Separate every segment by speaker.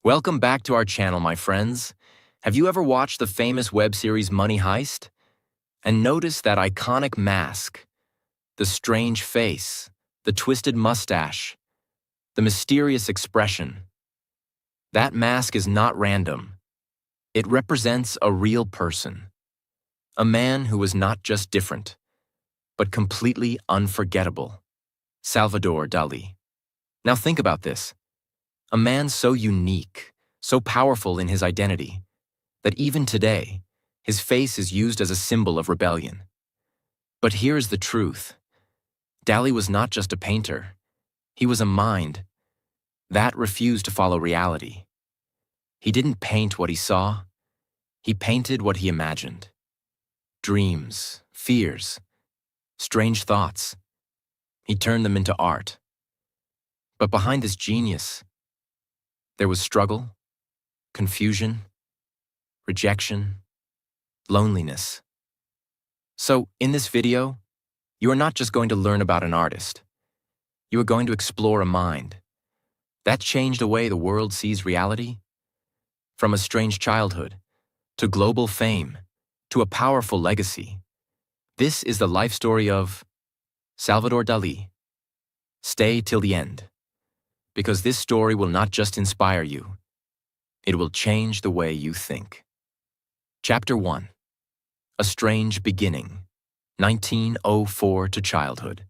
Speaker 1: Welcome back to our channel, my friends. Have you ever watched the famous web series Money Heist? And noticed that iconic mask, the strange face, the twisted mustache, the mysterious expression? That mask is not random. It represents a real person. A man who was not just different, but completely unforgettable. Salvador Dalí. Now think about this. A man so unique, so powerful in his identity, that even today, his face is used as a symbol of rebellion. But here's the truth. Dalí was not just a painter. He was a mind that refused to follow reality. He didn't paint what he saw. He painted what he imagined. Dreams, fears, strange thoughts. He turned them into art. But behind this genius, there was struggle, confusion, rejection, loneliness. So, in this video, you are not just going to learn about an artist. You are going to explore a mind that changed the way the world sees reality. From a strange childhood, to global fame, to a powerful legacy. This is the life story of Salvador Dalí. Stay till the end, because this story will not just inspire you, it will change the way you think. Chapter 1. A Strange Beginning, 1904 to Childhood.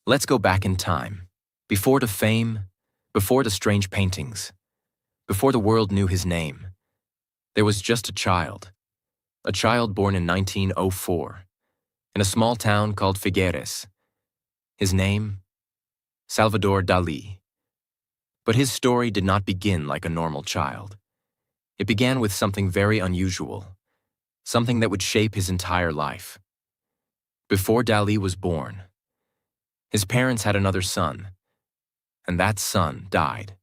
Speaker 1: Let's go back in time, before the fame, before the strange paintings, before the world knew his name. There was just a child born in 1904, in a small town called Figueres. His name, Salvador Dalí. But his story did not begin like a normal child. It began with something very unusual, something that would shape his entire life. Before Dalí was born, his parents had another son, and that son died.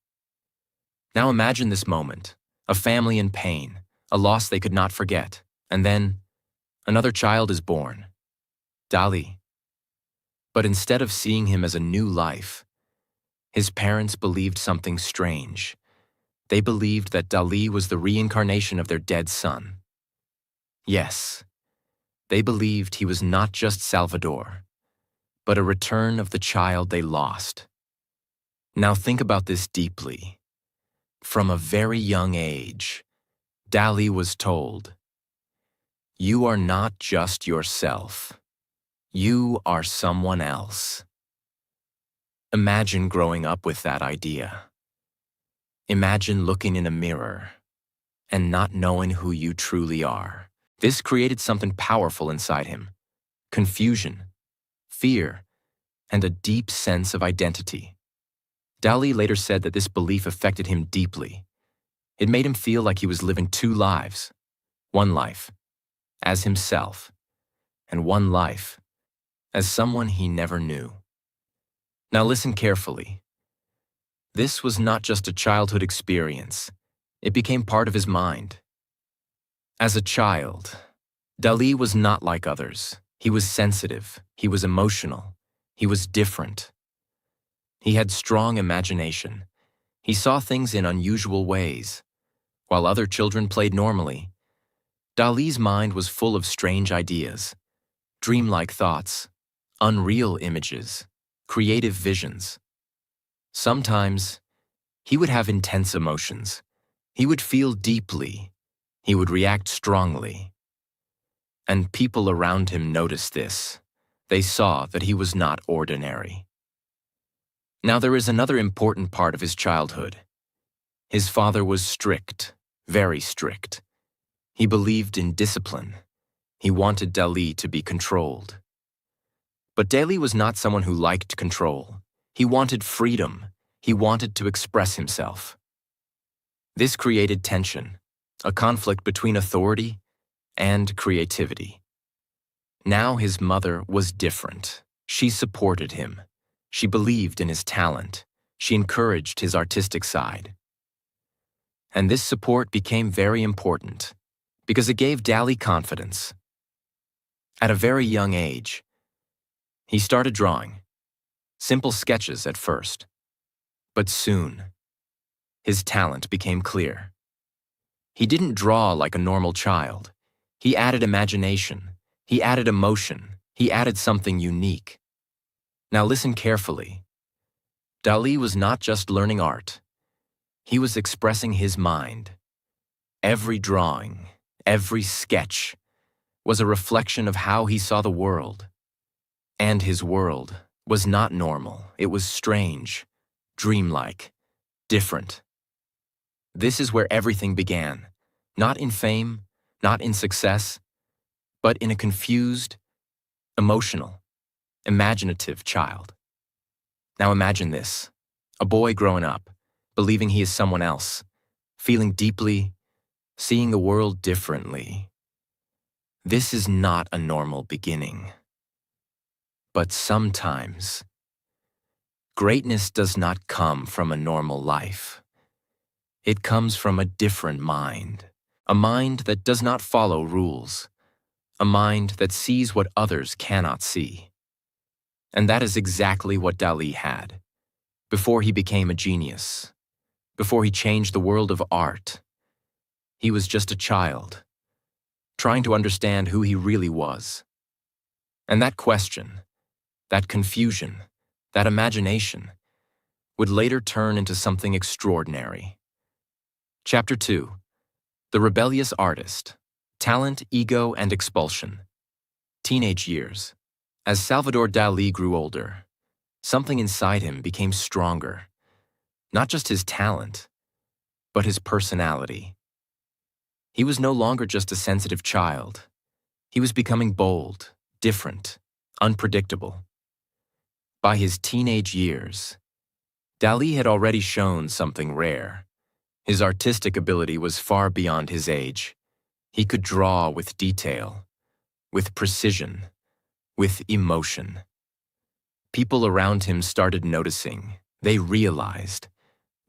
Speaker 1: Now imagine this moment, a family in pain, a loss they could not forget, and then another child is born, Dalí. But instead of seeing him as a new life, his parents believed something strange. They believed that Dalí was the reincarnation of their dead son. Yes, they believed he was not just Salvador, but a return of the child they lost. Now think about this deeply. From a very young age, Dalí was told, "You are not just yourself. You are someone else." Imagine growing up with that idea. Imagine looking in a mirror and not knowing who you truly are. This created something powerful inside him: confusion, fear, and a deep sense of identity. Dalí later said that this belief affected him deeply. It made him feel like he was living two lives: one life as himself, and one life as someone he never knew. Now listen carefully. This was not just a childhood experience. It became part of his mind. As a child, Dalí was not like others. He was sensitive. He was emotional. He was different. He had strong imagination. He saw things in unusual ways. While other children played normally, Dalí's mind was full of strange ideas, dreamlike thoughts, unreal images, creative visions. Sometimes, he would have intense emotions. He would feel deeply. He would react strongly. And people around him noticed this. They saw that he was not ordinary. Now there is another important part of his childhood. His father was strict, very strict. He believed in discipline. He wanted Dalí to be controlled. But Dalí was not someone who liked control. He wanted freedom. He wanted to express himself. This created tension, a conflict between authority and creativity. Now his mother was different. She supported him. She believed in his talent. She encouraged his artistic side. And this support became very important because it gave Dalí confidence. At a very young age, he started drawing, simple sketches at first. But soon, his talent became clear. He didn't draw like a normal child. He added imagination. He added emotion. He added something unique. Now listen carefully. Dalí was not just learning art. He was expressing his mind. Every drawing, every sketch was a reflection of how he saw the world. And his world was not normal. It was strange, dreamlike, different. This is where everything began, not in fame, not in success, but in a confused, emotional, imaginative child. Now imagine this, a boy growing up, believing he is someone else, feeling deeply, seeing the world differently. This is not a normal beginning. But sometimes, greatness does not come from a normal life. It comes from a different mind, a mind that does not follow rules, a mind that sees what others cannot see. And that is exactly what Dalí had, before he became a genius, before he changed the world of art. He was just a child, trying to understand who he really was. And that question, that confusion, that imagination, would later turn into something extraordinary. Chapter 2. The Rebellious Artist. Talent, Ego, and Expulsion. Teenage years. As Salvador Dalí grew older, something inside him became stronger. Not just his talent, but his personality. He was no longer just a sensitive child. He was becoming bold, different, unpredictable. By his teenage years, Dalí had already shown something rare. His artistic ability was far beyond his age. He could draw with detail, with precision, with emotion. People around him started noticing. They realized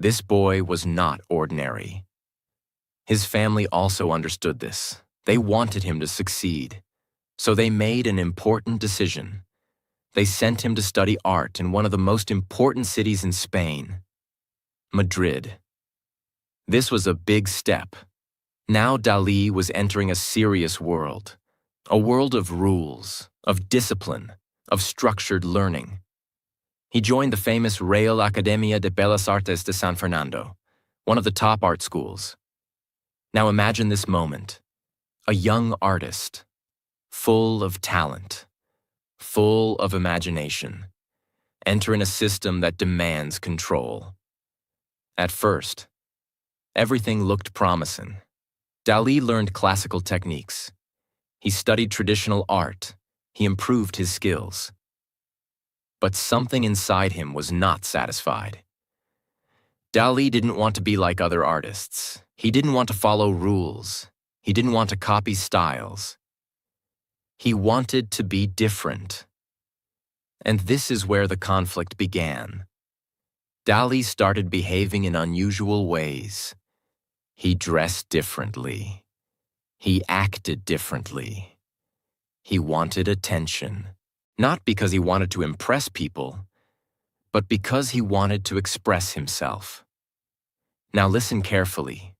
Speaker 1: this boy was not ordinary. His family also understood this. They wanted him to succeed. So they made an important decision. They sent him to study art in one of the most important cities in Spain, Madrid. This was a big step. Now Dalí was entering a serious world, a world of rules, of discipline, of structured learning. He joined the famous Real Academia de Bellas Artes de San Fernando, one of the top art schools. Now imagine this moment, a young artist, full of talent, full of imagination, entering a system that demands control. At first, everything looked promising. Dalí learned classical techniques. He studied traditional art. He improved his skills. But something inside him was not satisfied. Dalí didn't want to be like other artists. He didn't want to follow rules. He didn't want to copy styles. He wanted to be different. And this is where the conflict began. Dalí started behaving in unusual ways. He dressed differently. He acted differently. He wanted attention, not because he wanted to impress people, but because he wanted to express himself. Now listen carefully.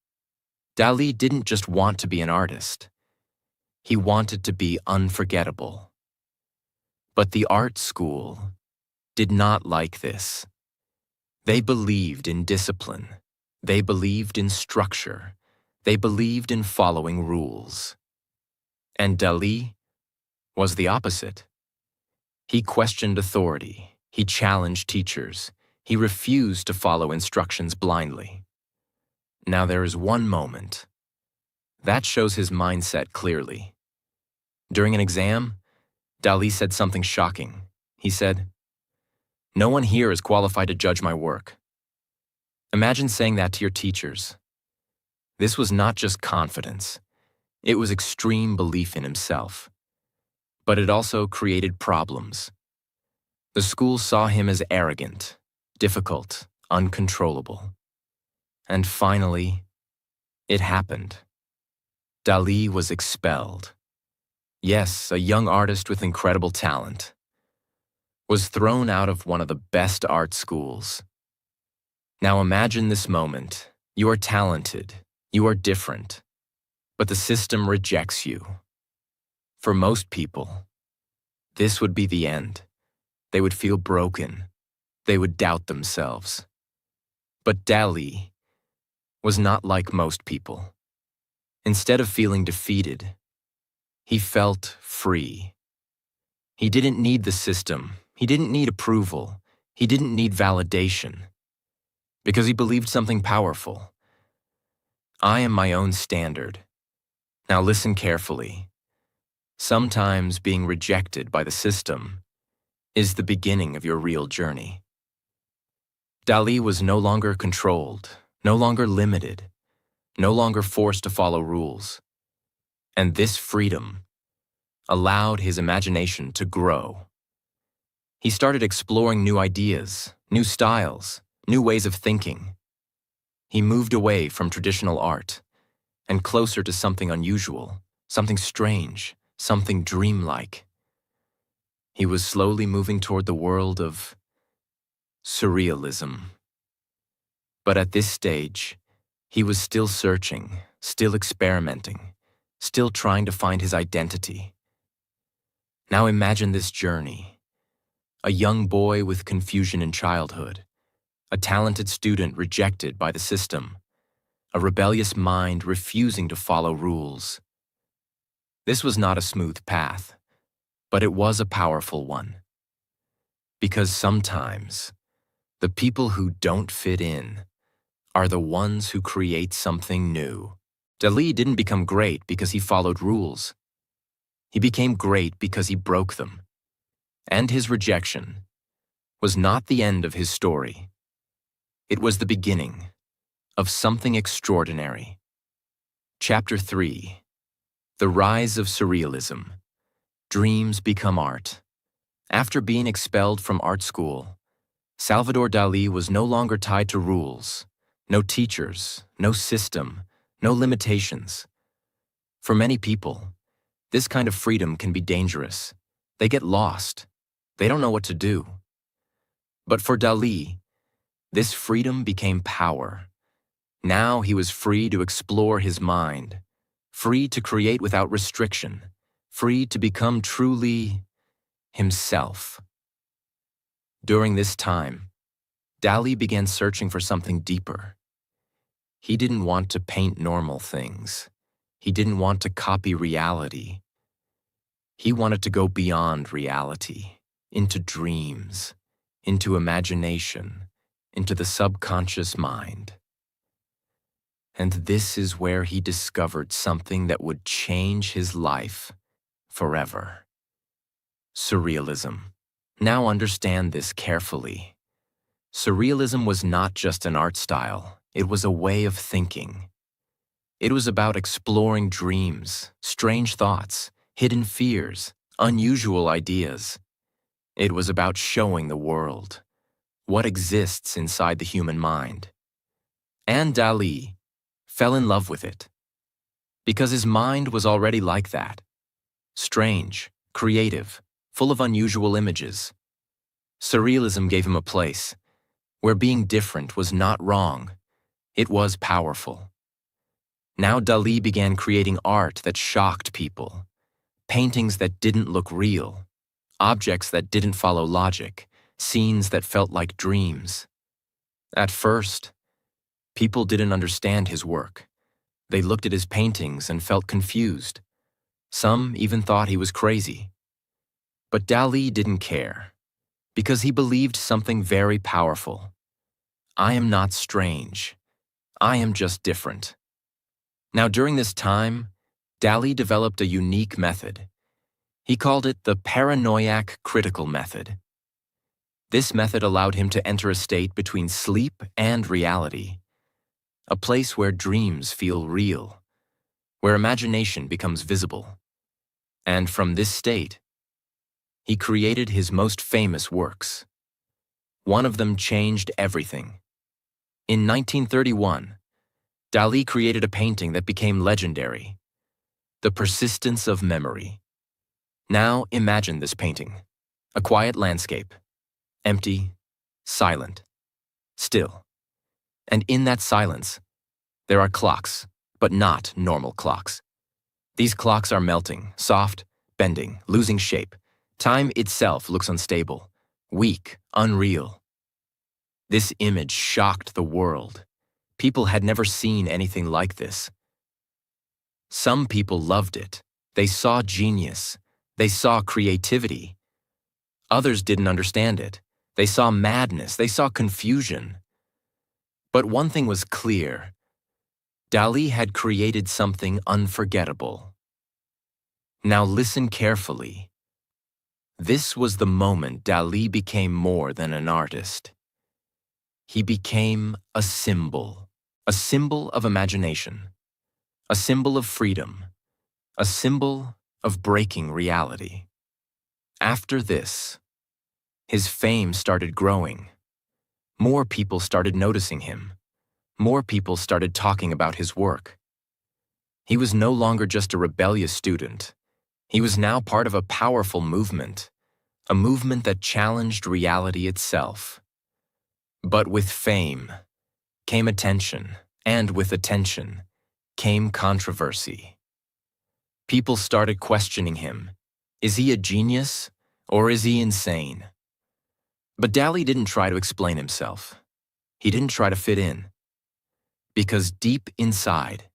Speaker 1: Dalí didn't just want to be an artist. He wanted to be unforgettable. But the art school did not like this. They believed in discipline. They believed in structure. They believed in following rules. And Dalí was the opposite. He questioned authority. He challenged teachers. He refused to follow instructions blindly. Now there is one moment that shows his mindset clearly. During an exam, Dalí said something shocking. He said, "No one here is qualified to judge my work." Imagine saying that to your teachers. This was not just confidence. It was extreme belief in himself. But it also created problems. The school saw him as arrogant, difficult, uncontrollable. And finally, it happened. Dalí was expelled. Yes, a young artist with incredible talent was thrown out of one of the best art schools. Now imagine this moment. You are talented. You are different. But the system rejects you. For most people, this would be the end. They would feel broken. They would doubt themselves. But Dalí was not like most people. Instead of feeling defeated, he felt free. He didn't need the system. He didn't need approval. He didn't need validation. Because he believed something powerful. I am my own standard. Now listen carefully. Sometimes being rejected by the system is the beginning of your real journey. Dalí was no longer controlled, no longer limited, no longer forced to follow rules. And this freedom allowed his imagination to grow. He started exploring new ideas, new styles, new ways of thinking. He moved away from traditional art and closer to something unusual, something strange, something dreamlike. He was slowly moving toward the world of surrealism. But at this stage, he was still searching, still experimenting, still trying to find his identity. Now imagine this journey. A young boy with confusion in childhood, a talented student rejected by the system, a rebellious mind refusing to follow rules. This was not a smooth path, but it was a powerful one. Because sometimes, the people who don't fit in are the ones who create something new. Dalí didn't become great because he followed rules. He became great because he broke them. And his rejection was not the end of his story. It was the beginning of something extraordinary. Chapter 3. The Rise of Surrealism. Dreams become art. After being expelled from art school, Salvador Dalí was no longer tied to rules, no teachers, no system, no limitations. For many people, this kind of freedom can be dangerous. They get lost. They don't know what to do. But for Dalí, this freedom became power. Now he was free to explore his mind, free to create without restriction, free to become truly himself. During this time, Dalí began searching for something deeper. He didn't want to paint normal things. He didn't want to copy reality. He wanted to go beyond reality, into dreams, into imagination, into the subconscious mind. And this is where he discovered something that would change his life forever. Surrealism. Now understand this carefully. Surrealism was not just an art style, it was a way of thinking. It was about exploring dreams, strange thoughts, hidden fears, unusual ideas. It was about showing the world what exists inside the human mind. And Dalí fell in love with it because his mind was already like that. Strange, creative, full of unusual images. Surrealism gave him a place where being different was not wrong. It was powerful. Now Dalí began creating art that shocked people, paintings that didn't look real, objects that didn't follow logic, scenes that felt like dreams. At first, people didn't understand his work. They looked at his paintings and felt confused. Some even thought he was crazy. But Dalí didn't care, because he believed something very powerful. I am not strange. I am just different. Now, during this time, Dalí developed a unique method. He called it the paranoiac critical method. This method allowed him to enter a state between sleep and reality, a place where dreams feel real, where imagination becomes visible. And from this state, he created his most famous works. One of them changed everything. In 1931, Dalí created a painting that became legendary, The Persistence of Memory. Now imagine this painting, a quiet landscape, empty, silent, still. And in that silence, there are clocks, but not normal clocks. These clocks are melting, soft, bending, losing shape. Time itself looks unstable, weak, unreal. This image shocked the world. People had never seen anything like this. Some people loved it. They saw genius. They saw creativity. Others didn't understand it. They saw madness. They saw confusion. But one thing was clear. Dalí had created something unforgettable. Now listen carefully. This was the moment Dalí became more than an artist. He became a symbol of imagination, a symbol of freedom, a symbol of breaking reality. After this, his fame started growing. More people started noticing him. More people started talking about his work. He was no longer just a rebellious student. He was now part of a powerful movement, a movement that challenged reality itself. But with fame came attention, and with attention came controversy. People started questioning him. Is he a genius, or is he insane? But Dalí didn't try to explain himself. He didn't try to fit in. Because deep inside,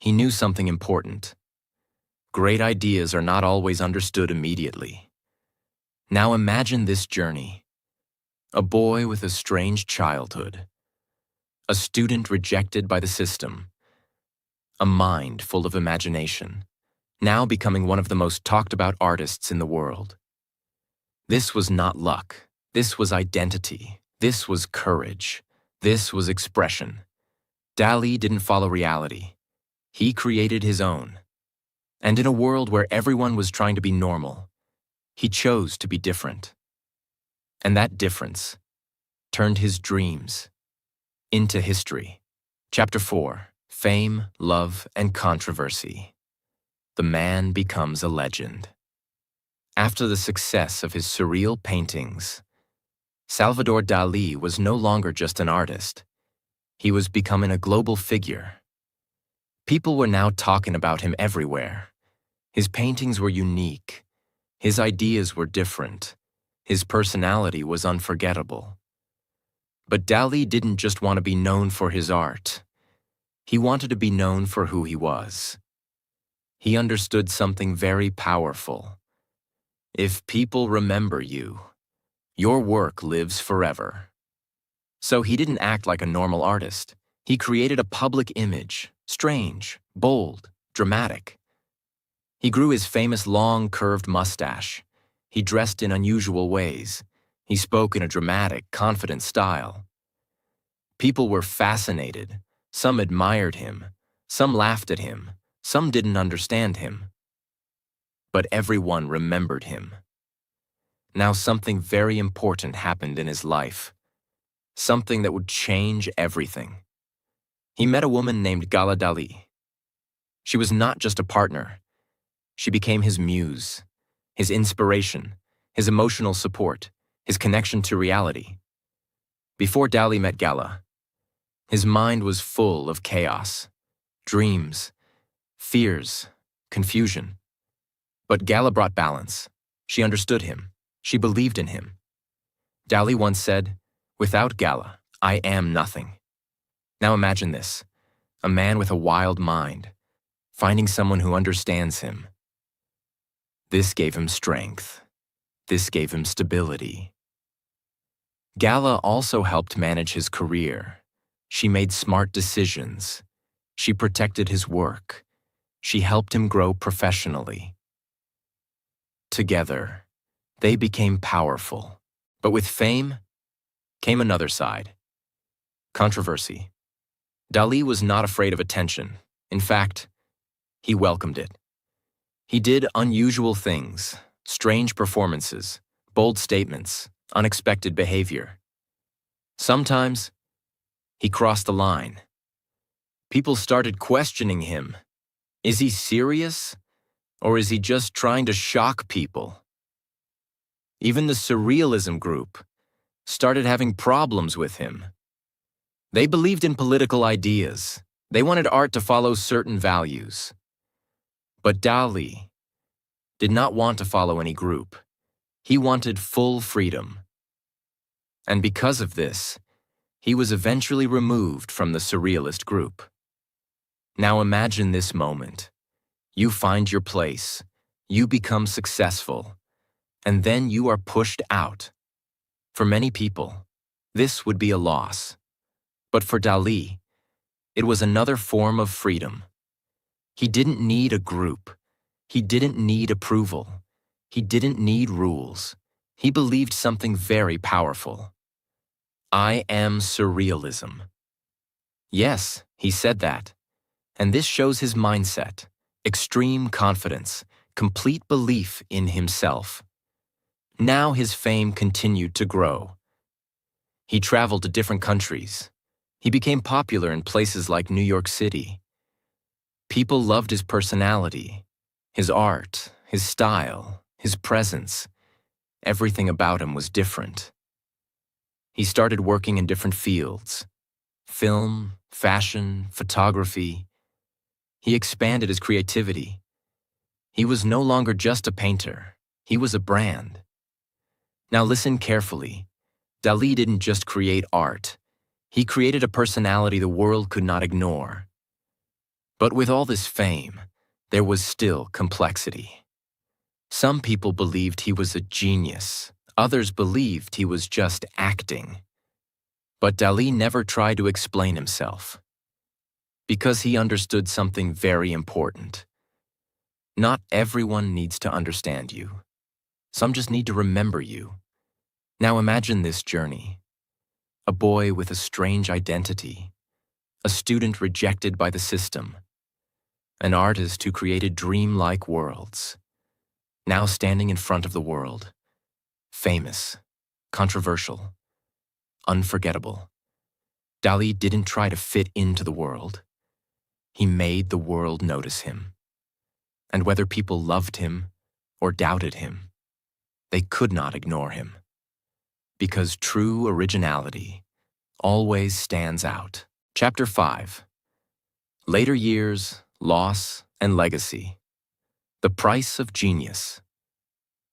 Speaker 1: he knew something important. Great ideas are not always understood immediately. Now imagine this journey. A boy with a strange childhood. A student rejected by the system. A mind full of imagination. Now becoming one of the most talked about artists in the world. This was not luck. This was identity. This was courage. This was expression. Dalí didn't follow reality. He created his own. And in a world where everyone was trying to be normal, he chose to be different. And that difference turned his dreams into history. Chapter 4: Fame, Love, and Controversy. The man becomes a legend. After the success of his surreal paintings, Salvador Dalí was no longer just an artist. He was becoming a global figure. People were now talking about him everywhere. His paintings were unique. His ideas were different. His personality was unforgettable. But Dalí didn't just want to be known for his art. He wanted to be known for who he was. He understood something very powerful. If people remember you, your work lives forever. So he didn't act like a normal artist. He created a public image, strange, bold, dramatic. He grew his famous long, curved mustache. He dressed in unusual ways. He spoke in a dramatic, confident style. People were fascinated. Some admired him. Some laughed at him. Some didn't understand him. But everyone remembered him. Now something very important happened in his life. Something that would change everything. He met a woman named Salvador Dalí. She was not just a partner. She became his muse, his inspiration, his emotional support, his connection to reality. Before Dalí met Gala, his mind was full of chaos, dreams, fears, confusion. But Gala brought balance. She understood him. She believed in him. Dalí once said, "Without Gala, I am nothing." Now imagine this, a man with a wild mind, finding someone who understands him. This gave him strength. This gave him stability. Gala also helped manage his career. She made smart decisions. She protected his work. She helped him grow professionally. Together, they became powerful. But with fame came another side: controversy. Dalí was not afraid of attention. In fact, he welcomed it. He did unusual things, strange performances, bold statements, unexpected behavior. Sometimes, he crossed the line. People started questioning him. Is he serious? Or is he just trying to shock people? Even the surrealism group started having problems with him. They believed in political ideas. They wanted art to follow certain values. But Dalí did not want to follow any group. He wanted full freedom. And because of this, he was eventually removed from the Surrealist group. Now imagine this moment. You find your place, you become successful, and then you are pushed out. For many people, this would be a loss. But for Dalí, it was another form of freedom. He didn't need a group. He didn't need approval. He didn't need rules. He believed something very powerful. I am surrealism. Yes, he said that. And this shows his mindset, extreme confidence, complete belief in himself. Now his fame continued to grow. He traveled to different countries. He became popular in places like New York City. People loved his personality, his art, his style, his presence. Everything about him was different. He started working in different fields: film, fashion, photography. He expanded his creativity. He was no longer just a painter. He was a brand. Now listen carefully. Dalí didn't just create art. He created a personality the world could not ignore. But with all this fame, there was still complexity. Some people believed he was a genius. Others believed he was just acting. But Dalí never tried to explain himself, because he understood something very important. Not everyone needs to understand you. Some just need to remember you. Now imagine this journey. A boy with a strange identity, a student rejected by the system, an artist who created dream-like worlds, now standing in front of the world, famous, controversial, unforgettable. Dalí didn't try to fit into the world. He made the world notice him. And whether people loved him or doubted him, they could not ignore him. Because true originality always stands out. Chapter 5. Later years, loss, and legacy. The price of genius.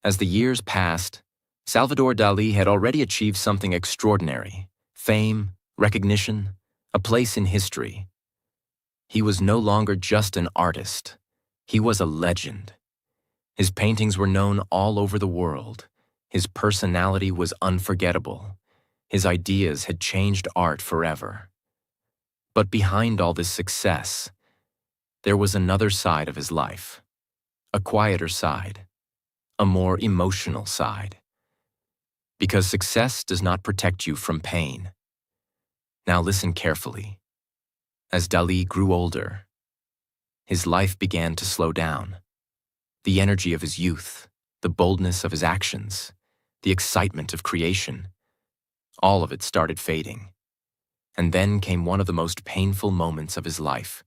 Speaker 1: As the years passed, Salvador Dalí had already achieved something extraordinary: fame, recognition, a place in history. He was no longer just an artist. He was a legend. His paintings were known all over the world. His personality was unforgettable. His ideas had changed art forever. But behind all this success, there was another side of his life. A quieter side. A more emotional side. Because success does not protect you from pain. Now listen carefully. As Dalí grew older, his life began to slow down. The energy of his youth, the boldness of his actions, the excitement of creation, all of it started fading. And then came one of the most painful moments of his life: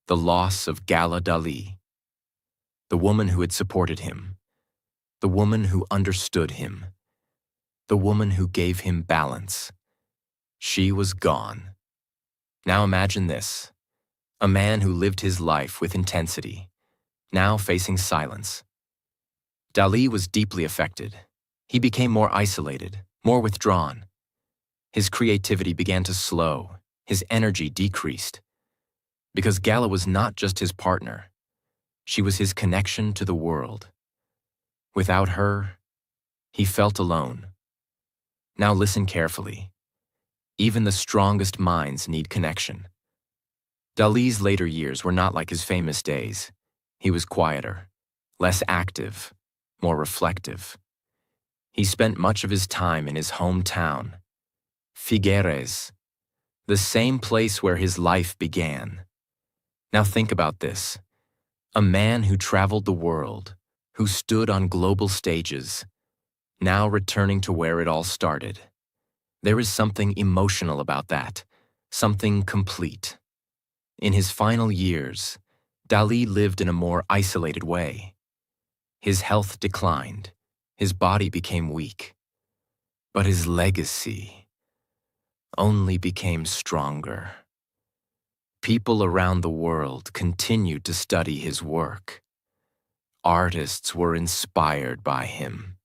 Speaker 1: the loss of Gala Dalí, the woman who had supported him, the woman who understood him, the woman who gave him balance. She was gone. Now imagine this: a man who lived his life with intensity, now facing silence. Dalí was deeply affected. He became more isolated, more withdrawn. His creativity began to slow, his energy decreased. Because Gala was not just his partner, she was his connection to the world. Without her, he felt alone. Now listen carefully. Even the strongest minds need connection. Dalí's later years were not like his famous days. He was quieter, less active, more reflective. He spent much of his time in his hometown, Figueres, the same place where his life began. Now think about this: a man who traveled the world, who stood on global stages, now returning to where it all started. There is something emotional about that, something complete. In his final years, Dalí lived in a more isolated way. His health declined. His body became weak. But his legacy, only became stronger. People around the world continued to study his work. Artists were inspired by him.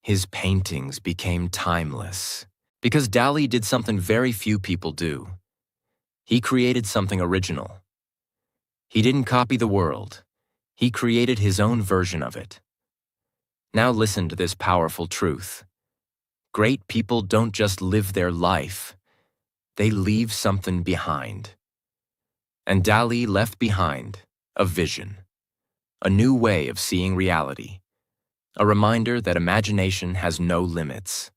Speaker 1: His paintings became timeless. Because Dalí did something very few people do. He created something original. He didn't copy the world. He created his own version of it. Now listen to this powerful truth. Great people don't just live their life. They leave something behind. And Dalí left behind a vision, a new way of seeing reality, a reminder that imagination has no limits.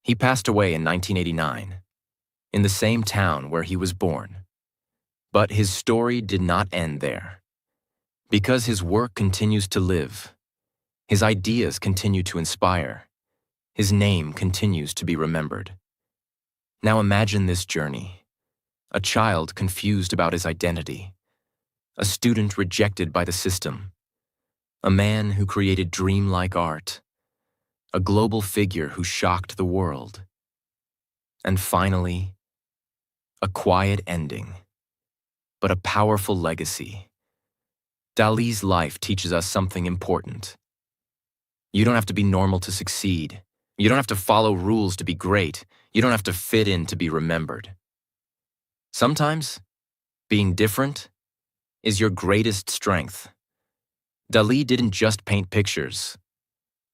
Speaker 1: He passed away in 1989, in the same town where he was born. But his story did not end there. Because his work continues to live, his ideas continue to inspire, his name continues to be remembered. Now imagine this journey. A child confused about his identity, a student rejected by the system, a man who created dreamlike art, a global figure who shocked the world, and finally, a quiet ending, but a powerful legacy. Dalí's life teaches us something important. You don't have to be normal to succeed. You don't have to follow rules to be great. You don't have to fit in to be remembered. Sometimes, being different is your greatest strength. Dalí didn't just paint pictures.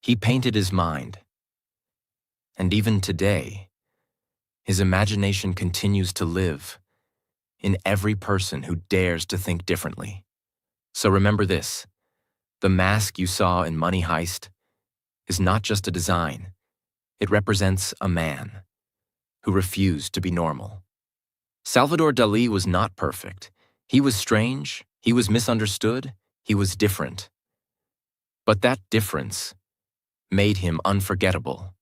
Speaker 1: He painted his mind. And even today, his imagination continues to live in every person who dares to think differently. So remember this, the mask you saw in Money Heist is not just a design. It represents a man who refused to be normal. Salvador Dalí was not perfect. He was strange, he was misunderstood, he was different. But that difference made him unforgettable.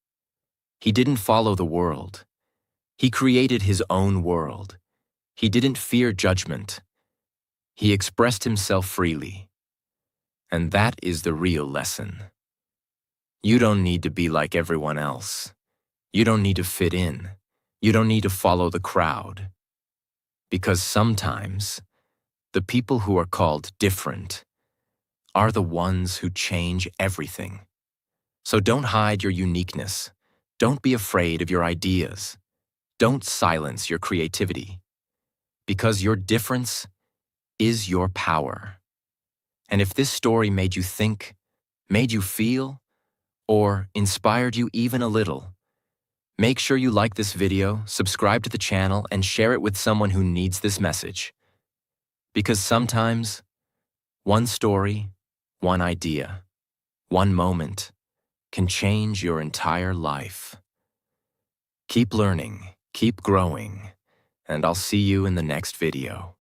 Speaker 1: He didn't follow the world. He created his own world. He didn't fear judgment. He expressed himself freely. And that is the real lesson. You don't need to be like everyone else. You don't need to fit in. You don't need to follow the crowd. Because sometimes, the people who are called different are the ones who change everything. So don't hide your uniqueness. Don't be afraid of your ideas. Don't silence your creativity. Because your difference is your power. And if this story made you think, made you feel, or inspired you even a little, make sure you like this video, subscribe to the channel, and share it with someone who needs this message. Because sometimes, one story, one idea, one moment can change your entire life. Keep learning, keep growing, and I'll see you in the next video.